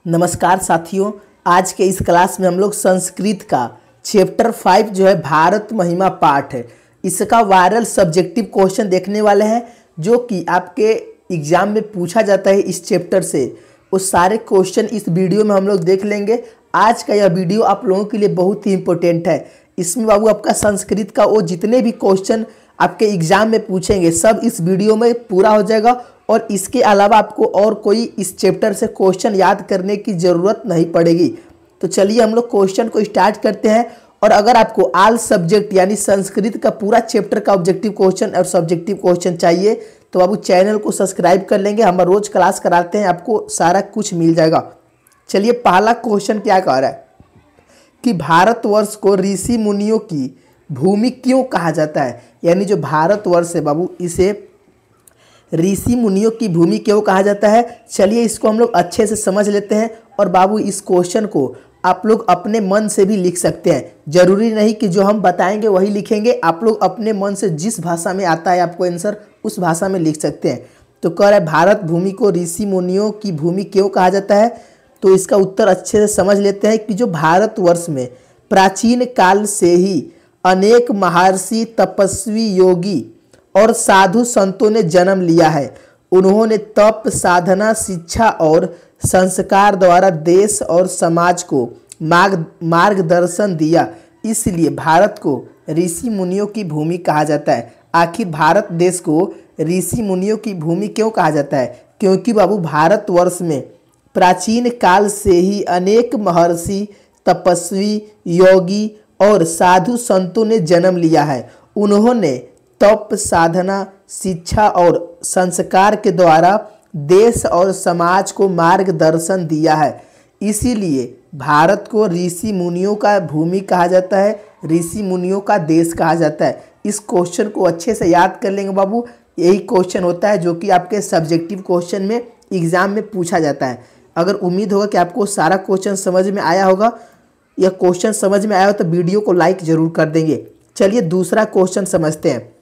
नमस्कार साथियों, आज के इस क्लास में हम लोग संस्कृत का चैप्टर 5 जो है भारत महिमा पाठ है, इसका वायरल सब्जेक्टिव क्वेश्चन देखने वाले हैं जो कि आपके एग्जाम में पूछा जाता है। इस चैप्टर से वो सारे क्वेश्चन इस वीडियो में हम लोग देख लेंगे। आज का यह वीडियो आप लोगों के लिए बहुत ही इंपॉर्टेंट है। इसमें बाबू आपका संस्कृत का वो जितने भी क्वेश्चन आपके एग्जाम में पूछेंगे सब इस वीडियो में पूरा हो जाएगा और इसके अलावा आपको और कोई इस चैप्टर से क्वेश्चन याद करने की ज़रूरत नहीं पड़ेगी। तो चलिए हम लोग क्वेश्चन को स्टार्ट करते हैं। और अगर आपको ऑल सब्जेक्ट यानी संस्कृत का पूरा चैप्टर का ऑब्जेक्टिव क्वेश्चन और सब्जेक्टिव क्वेश्चन चाहिए तो बाबू चैनल को सब्सक्राइब कर लेंगे। हम रोज़ क्लास कराते हैं, आपको सारा कुछ मिल जाएगा। चलिए पहला क्वेश्चन क्या कह रहा है कि भारतवर्ष को ऋषि मुनियों की भूमि क्यों कहा जाता है। यानी जो भारतवर्ष है बाबू इसे ऋषि मुनियों की भूमि क्यों कहा जाता है। चलिए इसको हम लोग अच्छे से समझ लेते हैं। और बाबू इस क्वेश्चन को आप लोग अपने मन से भी लिख सकते हैं, जरूरी नहीं कि जो हम बताएंगे वही लिखेंगे। आप लोग अपने मन से जिस भाषा में आता है आपको आंसर उस भाषा में लिख सकते हैं। तो कह रहा है भारत भूमि को ऋषि मुनियों की भूमि क्यों कहा जाता है। तो इसका उत्तर अच्छे से समझ लेते हैं कि जो भारतवर्ष में प्राचीन काल से ही अनेक महर्षि, तपस्वी, योगी और साधु संतों ने जन्म लिया है। उन्होंने तप, साधना, शिक्षा और संस्कार द्वारा देश और समाज को मार्गदर्शन दिया। इसलिए भारत को ऋषि मुनियों की भूमि कहा जाता है। आखिर भारत देश को ऋषि मुनियों की भूमि क्यों कहा जाता है? क्योंकि बाबू भारतवर्ष में प्राचीन काल से ही अनेक महर्षि, तपस्वी, योगी और साधु संतों ने जन्म लिया है। उन्होंने तप, साधना, शिक्षा और संस्कार के द्वारा देश और समाज को मार्गदर्शन दिया है। इसीलिए भारत को ऋषि मुनियों का भूमि कहा जाता है, ऋषि मुनियों का देश कहा जाता है। इस क्वेश्चन को अच्छे से याद कर लेंगे बाबू। यही क्वेश्चन होता है जो कि आपके सब्जेक्टिव क्वेश्चन में एग्जाम में पूछा जाता है। अगर उम्मीद होगा कि आपको सारा क्वेश्चन समझ में आया होगा, यह क्वेश्चन समझ में आया हो तो वीडियो को लाइक जरूर कर देंगे। चलिए दूसरा क्वेश्चन समझते हैं।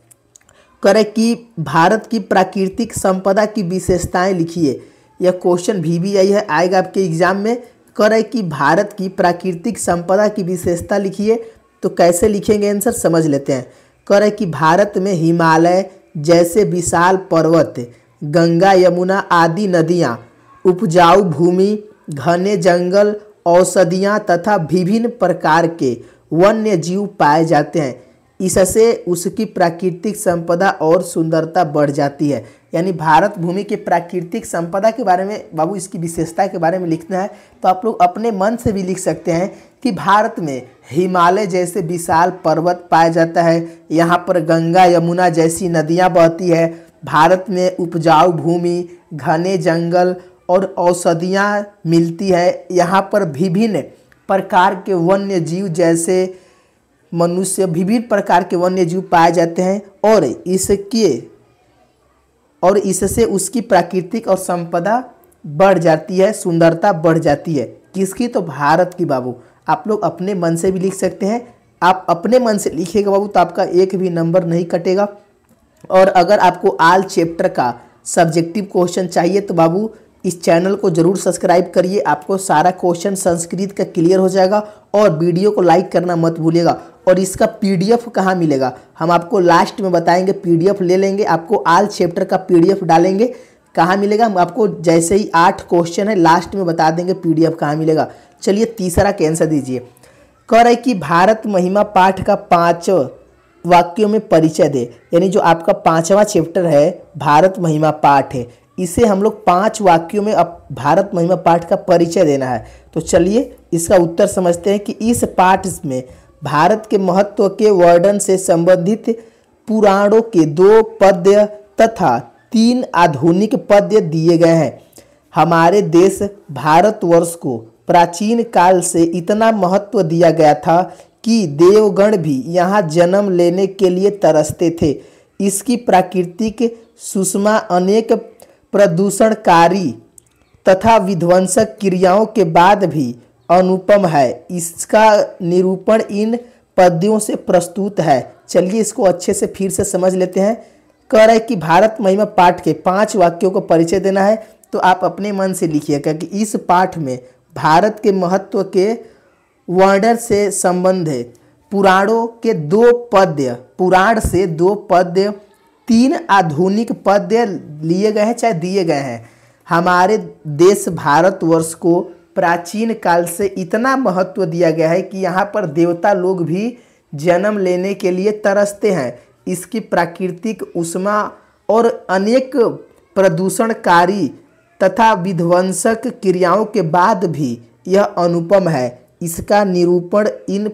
करें कि भारत की प्राकृतिक संपदा की विशेषताएं लिखिए। यह क्वेश्चन भी है, आएगा आपके एग्जाम में। करें कि भारत की प्राकृतिक संपदा की विशेषता लिखिए। तो कैसे लिखेंगे आंसर समझ लेते हैं। करें कि भारत में हिमालय जैसे विशाल पर्वत, गंगा, यमुना आदि नदियाँ, उपजाऊ भूमि, घने जंगल, औषधियाँ तथा विभिन्न प्रकार के वन्य जीव पाए जाते हैं। इससे उसकी प्राकृतिक संपदा और सुंदरता बढ़ जाती है। यानी भारत भूमि के प्राकृतिक संपदा के बारे में बाबू इसकी विशेषता के बारे में लिखना है तो आप लोग अपने मन से भी लिख सकते हैं कि भारत में हिमालय जैसे विशाल पर्वत पाया जाता है, यहाँ पर गंगा यमुना जैसी नदियाँ बहती है, भारत में उपजाऊ भूमि, घने जंगल और औषधियाँ मिलती है, यहाँ पर विभिन्न प्रकार के वन्य जीव जैसे मनुष्य, विभिन्न प्रकार के वन्य जीव पाए जाते हैं और इससे उसकी प्राकृतिक और संपदा बढ़ जाती है, सुंदरता बढ़ जाती है। किसकी? तो भारत की बाबू। आप लोग अपने मन से भी लिख सकते हैं। आप अपने मन से लिखिएगा बाबू तो आपका एक भी नंबर नहीं कटेगा। और अगर आपको ऑल चैप्टर का सब्जेक्टिव क्वेश्चन चाहिए तो बाबू इस चैनल को जरूर सब्सक्राइब करिए। आपको सारा क्वेश्चन संस्कृत का क्लियर हो जाएगा। और वीडियो को लाइक करना मत भूलिएगा। और इसका पीडीएफ कहाँ मिलेगा हम आपको लास्ट में बताएंगे। पीडीएफ ले लेंगे, आपको ऑल चैप्टर का पीडीएफ डालेंगे। कहाँ मिलेगा हम आपको जैसे ही 8 क्वेश्चन है लास्ट में बता देंगे पीडीएफ कहाँ मिलेगा। चलिए तीसरा का आंसर दीजिए। कह रहे कि भारत महिमा पाठ का 5 वाक्यों में परिचय दे। यानी जो आपका 5वां चैप्टर है भारत महिमा पाठ है, इसे हम लोग 5 वाक्यों में अब भारत महिमा पाठ का परिचय देना है। तो चलिए इसका उत्तर समझते हैं कि इस पाठ में भारत के महत्व के वर्णन से संबंधित पुराणों के 2 पद्य तथा 3 आधुनिक पद्य दिए गए हैं। हमारे देश भारतवर्ष को प्राचीन काल से इतना महत्व दिया गया था कि देवगण भी यहाँ जन्म लेने के लिए तरसते थे। इसकी प्राकृतिक सुषमा अनेक प्रदूषणकारी तथा विध्वंसक क्रियाओं के बाद भी अनुपम है। इसका निरूपण इन पद्यों से प्रस्तुत है। चलिए इसको अच्छे से फिर से समझ लेते हैं। कह रहा है कि भारत महिमा पाठ के 5 वाक्यों को परिचय देना है। तो आप अपने मन से लिखिएगा कि इस पाठ में भारत के महत्व के वर्णन से संबंध है। पुराणों के 2 पद्य, पुराण से 2 पद्य, 3 आधुनिक पद्य लिए गए हैं चाहे दिए गए हैं। हमारे देश भारतवर्ष को प्राचीन काल से इतना महत्व दिया गया है कि यहाँ पर देवता लोग भी जन्म लेने के लिए तरसते हैं। इसकी प्राकृतिक ऊष्मा और अनेक प्रदूषणकारी तथा विध्वंसक क्रियाओं के बाद भी यह अनुपम है। इसका निरूपण इन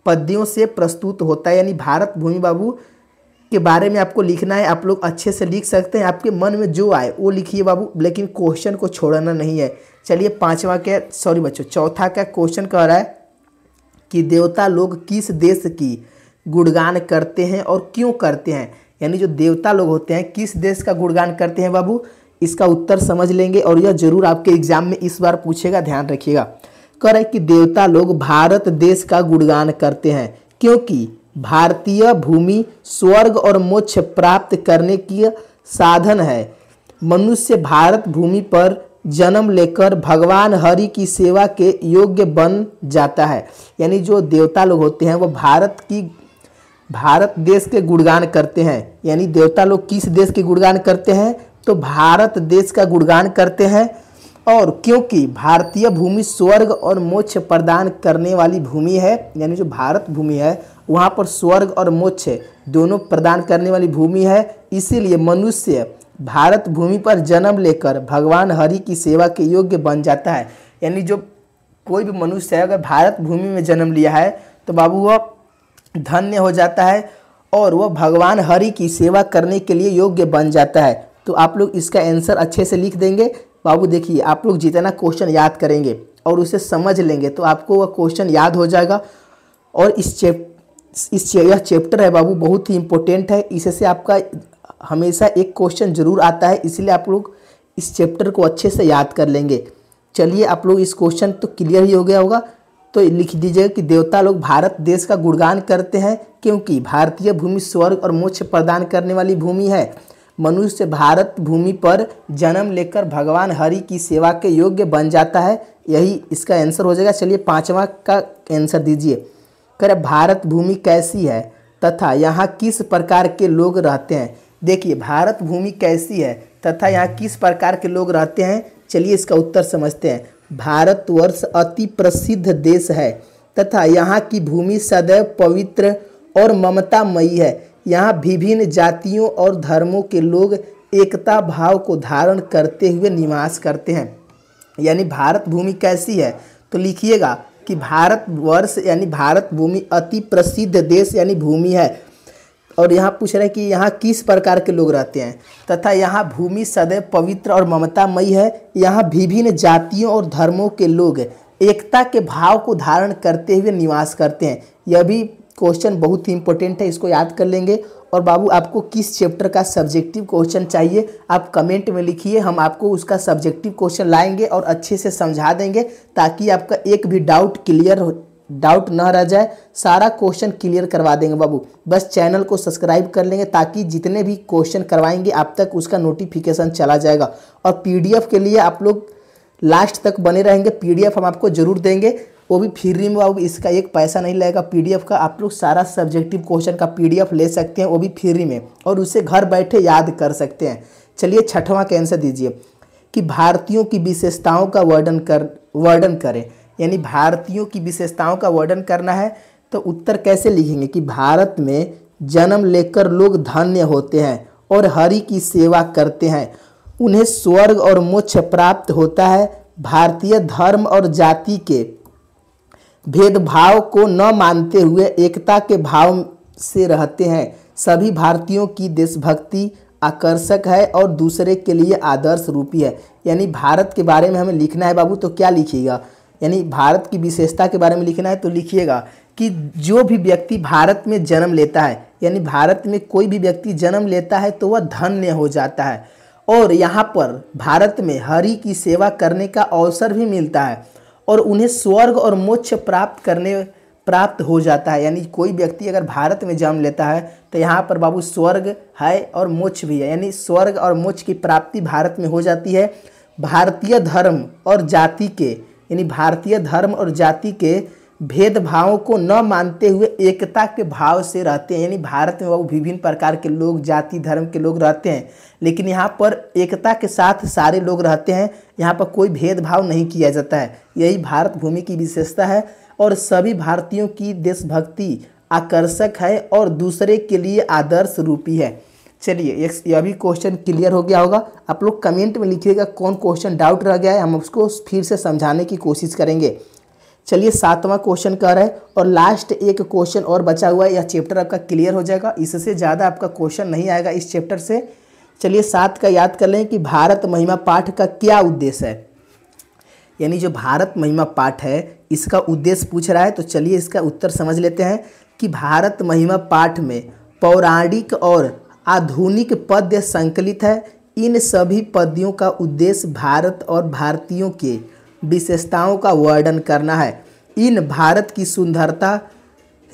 पद्यों से प्रस्तुत होता है। यानी भारत भूमि बाबू के बारे में आपको लिखना है। आप लोग अच्छे से लिख सकते हैं, आपके मन में जो आए वो लिखिए बाबू, लेकिन क्वेश्चन को छोड़ना नहीं है। चलिए चौथा का क्वेश्चन कह रहा है कि देवता लोग किस देश की गुणगान करते हैं और क्यों करते हैं। यानी जो देवता लोग होते हैं किस देश का गुणगान करते हैं बाबू, इसका उत्तर समझ लेंगे और यह जरूर आपके एग्जाम में इस बार पूछेगा, ध्यान रखिएगा। कह रहा है कि देवता लोग भारत देश का गुणगान करते हैं क्योंकि भारतीय भूमि स्वर्ग और मोक्ष प्राप्त करने की साधन है। मनुष्य भारत भूमि पर जन्म लेकर भगवान हरि की सेवा के योग्य बन जाता है। यानी जो देवता लोग होते हैं वो भारत देश के गुणगान करते हैं। यानी देवता लोग किस देश के गुणगान करते हैं, तो भारत देश का गुणगान करते हैं। और क्योंकि भारतीय भूमि स्वर्ग और मोक्ष प्रदान करने वाली भूमि है, यानी जो भारत भूमि है वहाँ पर स्वर्ग और मोक्ष दोनों प्रदान करने वाली भूमि है, इसीलिए मनुष्य भारत भूमि पर जन्म लेकर भगवान हरि की सेवा के योग्य बन जाता है। यानी जो कोई भी मनुष्य है अगर भारत भूमि में जन्म लिया है तो बाबू वह धन्य हो जाता है और वह भगवान हरि की सेवा करने के लिए योग्य बन जाता है। तो आप लोग इसका आंसर अच्छे से लिख देंगे बाबू। देखिए आप लोग जितना क्वेश्चन याद करेंगे और उसे समझ लेंगे तो आपको वह क्वेश्चन याद हो जाएगा। और यह चैप्टर है बाबू बहुत ही इम्पोर्टेंट है, इससे आपका हमेशा एक क्वेश्चन जरूर आता है, इसलिए आप लोग इस चैप्टर को अच्छे से याद कर लेंगे। चलिए आप लोग इस क्वेश्चन तो क्लियर ही हो गया होगा, तो लिख दीजिएगा कि देवता लोग भारत देश का गुणगान करते हैं क्योंकि भारतीय भूमि स्वर्ग और मोक्ष प्रदान करने वाली भूमि है। मनुष्य भारत भूमि पर जन्म लेकर भगवान हरि की सेवा के योग्य बन जाता है, यही इसका आंसर हो जाएगा। चलिए 5वां का आंसर दीजिए। कह रहे भारत भूमि कैसी है तथा यहाँ किस प्रकार के लोग रहते हैं। देखिए भारत भूमि कैसी है तथा यहाँ किस प्रकार के लोग रहते हैं, चलिए इसका उत्तर समझते हैं। भारतवर्ष अति प्रसिद्ध देश है तथा यहाँ की भूमि सदैव पवित्र और ममतामयी है। यहाँ विभिन्न जातियों और धर्मों के लोग एकता भाव को धारण करते हुए निवास करते हैं। यानी भारत भूमि कैसी है तो लिखिएगा कि भारतवर्ष यानी भारत भूमि अति प्रसिद्ध देश यानी भूमि है। और यहाँ पूछ रहे हैं कि यहाँ किस प्रकार के लोग रहते हैं तथा यहाँ भूमि सदैव पवित्र और ममतामयी है। यहाँ विभिन्न जातियों और धर्मों के लोग एकता के भाव को धारण करते हुए निवास करते हैं। यह भी क्वेश्चन बहुत ही इंपॉर्टेंट है, इसको याद कर लेंगे। और बाबू आपको किस चैप्टर का सब्जेक्टिव क्वेश्चन चाहिए आप कमेंट में लिखिए, हम आपको उसका सब्जेक्टिव क्वेश्चन लाएंगे और अच्छे से समझा देंगे ताकि आपका एक भी डाउट ना रह जाए, सारा क्वेश्चन क्लियर करवा देंगे बाबू। बस चैनल को सब्सक्राइब कर लेंगे ताकि जितने भी क्वेश्चन करवाएंगे आप तक उसका नोटिफिकेशन चला जाएगा। और पीडीएफ के लिए आप लोग लास्ट तक बने रहेंगे, पीडीएफ हम आपको जरूर देंगे, वो भी फ्री में बाबू, इसका एक पैसा नहीं लगेगा। पीडीएफ का आप लोग सारा सब्जेक्टिव क्वेश्चन का पीडीएफ ले सकते हैं, वो भी फ्री में, और उसे घर बैठे याद कर सकते हैं। चलिए 6वां का आंसर दीजिए कि भारतीयों की विशेषताओं का वर्णन करें। यानी भारतीयों की विशेषताओं का वर्णन करना है तो उत्तर कैसे लिखेंगे कि भारत में जन्म लेकर लोग धन्य होते हैं और हरि की सेवा करते हैं, उन्हें स्वर्ग और मोक्ष प्राप्त होता है। भारतीय धर्म और जाति के भेदभाव को न मानते हुए एकता के भाव से रहते हैं। सभी भारतीयों की देशभक्ति आकर्षक है और दूसरे के लिए आदर्श रूपी है। यानी भारत के बारे में हमें लिखना है बाबू, तो क्या लिखिएगा, यानी भारत की विशेषता के बारे में लिखना है तो लिखिएगा कि जो भी व्यक्ति भारत में जन्म लेता है, यानी भारत में कोई भी व्यक्ति जन्म लेता है तो वह धन्य हो जाता है और यहाँ पर भारत में हरि की सेवा करने का अवसर भी मिलता है और उन्हें स्वर्ग और मोक्ष प्राप्त हो जाता है। यानी कोई व्यक्ति अगर भारत में जन्म लेता है तो यहाँ पर बाबू स्वर्ग है और मोक्ष भी है, यानी स्वर्ग और मोक्ष की प्राप्ति भारत में हो जाती है। भारतीय धर्म और जाति के, यानी भारतीय धर्म और जाति के भेदभावों को न मानते हुए एकता के भाव से रहते हैं। यानी भारत में बाबू विभिन्न प्रकार के लोग, जाति धर्म के लोग रहते हैं, लेकिन यहाँ पर एकता के साथ सारे लोग रहते हैं। यहाँ पर कोई भेदभाव नहीं किया जाता है। यही भारत भूमि की विशेषता है और सभी भारतीयों की देशभक्ति आकर्षक है और दूसरे के लिए आदर्श रूपी है। चलिए यह भी क्वेश्चन क्लियर हो गया होगा। आप लोग कमेंट में लिखिएगा कौन क्वेश्चन डाउट रह गया है, हम उसको फिर से समझाने की कोशिश करेंगे। चलिए 7वां क्वेश्चन कह रहा है और लास्ट एक क्वेश्चन और बचा हुआ है, यह चैप्टर आपका क्लियर हो जाएगा। इससे ज़्यादा आपका क्वेश्चन नहीं आएगा इस चैप्टर से। चलिए 7 का याद कर लें कि भारत महिमा पाठ का क्या उद्देश्य है। यानी जो भारत महिमा पाठ है इसका उद्देश्य पूछ रहा है, तो चलिए इसका उत्तर समझ लेते हैं कि भारत महिमा पाठ में पौराणिक और आधुनिक पद्य संकलित है। इन सभी पद्यों का उद्देश्य भारत और भारतीयों के विशेषताओं का वर्णन करना है। इन भारत की सुंदरता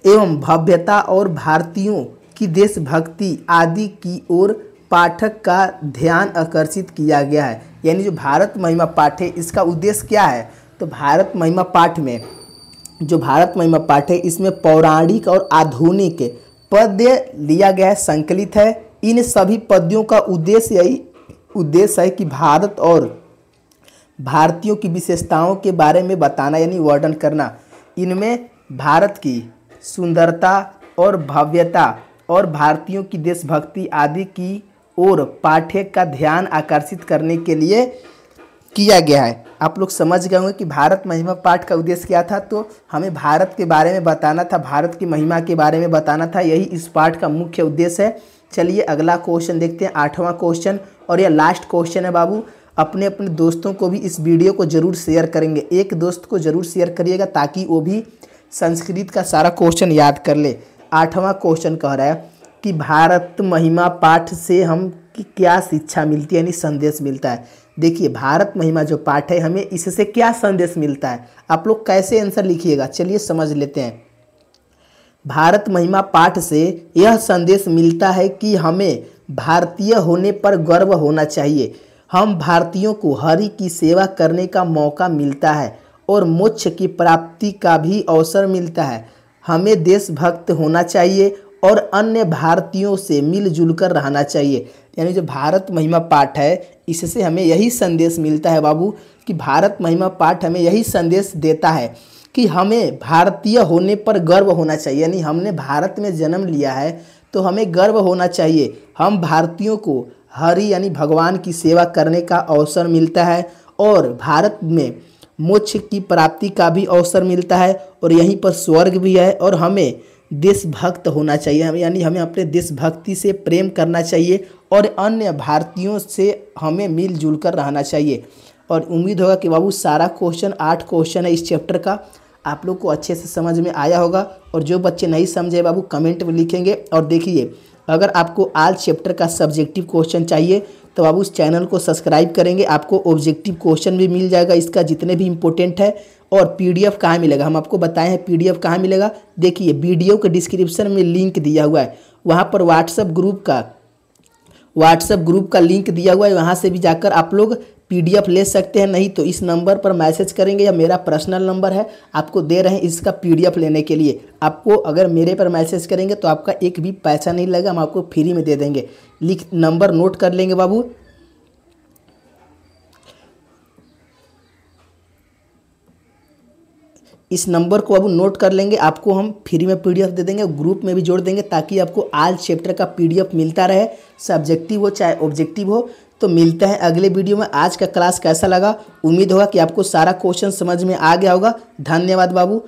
एवं भव्यता और भारतीयों की देशभक्ति आदि की ओर पाठक का ध्यान आकर्षित किया गया है। यानी जो भारत महिमा पाठ है इसका उद्देश्य क्या है, तो भारत महिमा पाठ में जो भारत महिमा पाठ है इसमें पौराणिक और आधुनिक पद्य लिया गया है, संकलित है। इन सभी पद्यों का उद्देश्य है कि भारत और भारतीयों की विशेषताओं के बारे में बताना, यानी वर्णन करना। इनमें भारत की सुंदरता और भव्यता और भारतीयों की देशभक्ति आदि की ओर पाठक का ध्यान आकर्षित करने के लिए किया गया है। आप लोग समझ गए होंगे कि भारत महिमा पाठ का उद्देश्य क्या था, तो हमें भारत के बारे में बताना था, भारत की महिमा के बारे में बताना था, यही इस पाठ का मुख्य उद्देश्य है। चलिए अगला क्वेश्चन देखते हैं, 8वां क्वेश्चन, और यह लास्ट क्वेश्चन है बाबू। अपने दोस्तों को भी इस वीडियो को जरूर शेयर करेंगे, एक दोस्त को जरूर शेयर करिएगा ताकि वो भी संस्कृत का सारा क्वेश्चन याद कर ले। 8वां क्वेश्चन कह रहा है कि भारत महिमा पाठ से हम की क्या शिक्षा मिलती है, यानी संदेश मिलता है। देखिए भारत महिमा जो पाठ है हमें इससे क्या संदेश मिलता है, आप लोग कैसे आंसर लिखिएगा, चलिए समझ लेते हैं। भारत महिमा पाठ से यह संदेश मिलता है कि हमें भारतीय होने पर गर्व होना चाहिए। हम भारतीयों को हरि की सेवा करने का मौका मिलता है और मोक्ष की प्राप्ति का भी अवसर मिलता है। हमें देशभक्त होना चाहिए और अन्य भारतीयों से मिलजुल कर रहना चाहिए। यानी जो भारत महिमा पाठ है इससे हमें यही संदेश मिलता है बाबू कि भारत महिमा पाठ हमें यही संदेश देता है कि हमें भारतीय होने पर गर्व होना चाहिए। यानी हमने भारत में जन्म लिया है तो हमें गर्व होना चाहिए। हम भारतीयों को हरि यानी भगवान की सेवा करने का अवसर मिलता है और भारत में मोक्ष की प्राप्ति का भी अवसर मिलता है और यहीं पर स्वर्ग भी है। और हमें देशभक्त होना चाहिए, यानी हमें अपने देशभक्ति से प्रेम करना चाहिए और अन्य भारतीयों से हमें मिलजुल कर रहना चाहिए। और उम्मीद होगा कि बाबू सारा क्वेश्चन 8 क्वेश्चन है इस चैप्टर का आप लोग को अच्छे से समझ में आया होगा। और जो बच्चे नहीं समझे बाबू कमेंट में लिखेंगे। और देखिए अगर आपको आल चैप्टर का सब्जेक्टिव क्वेश्चन चाहिए तो बाबू उस चैनल को सब्सक्राइब करेंगे, आपको ऑब्जेक्टिव क्वेश्चन भी मिल जाएगा इसका जितने भी इंपॉर्टेंट है। और पीडीएफ कहाँ मिलेगा, हम आपको बताए हैं पीडीएफ कहाँ मिलेगा। देखिए वीडियो के डिस्क्रिप्शन में लिंक दिया हुआ है, वहाँ पर व्हाट्सएप ग्रुप का लिंक दिया हुआ है, वहाँ से भी जाकर आप लोग पीडीएफ ले सकते हैं। नहीं तो इस नंबर पर मैसेज करेंगे, या मेरा पर्सनल नंबर है आपको दे रहे हैं इसका पीडीएफ लेने के लिए। आपको अगर मेरे पर मैसेज करेंगे तो आपका एक भी पैसा नहीं लगेगा, हम आपको फ्री में दे देंगे। नंबर नोट कर लेंगे बाबू, इस नंबर को अब नोट कर लेंगे, आपको हम फ्री में पीडीएफ दे देंगे, ग्रुप में भी जोड़ देंगे ताकि आपको आल चैप्टर का पीडीएफ मिलता रहे, सब्जेक्टिव हो चाहे ऑब्जेक्टिव हो। तो मिलते हैं अगले वीडियो में। आज का क्लास कैसा लगा, उम्मीद होगा कि आपको सारा क्वेश्चन समझ में आ गया होगा। धन्यवाद बाबू।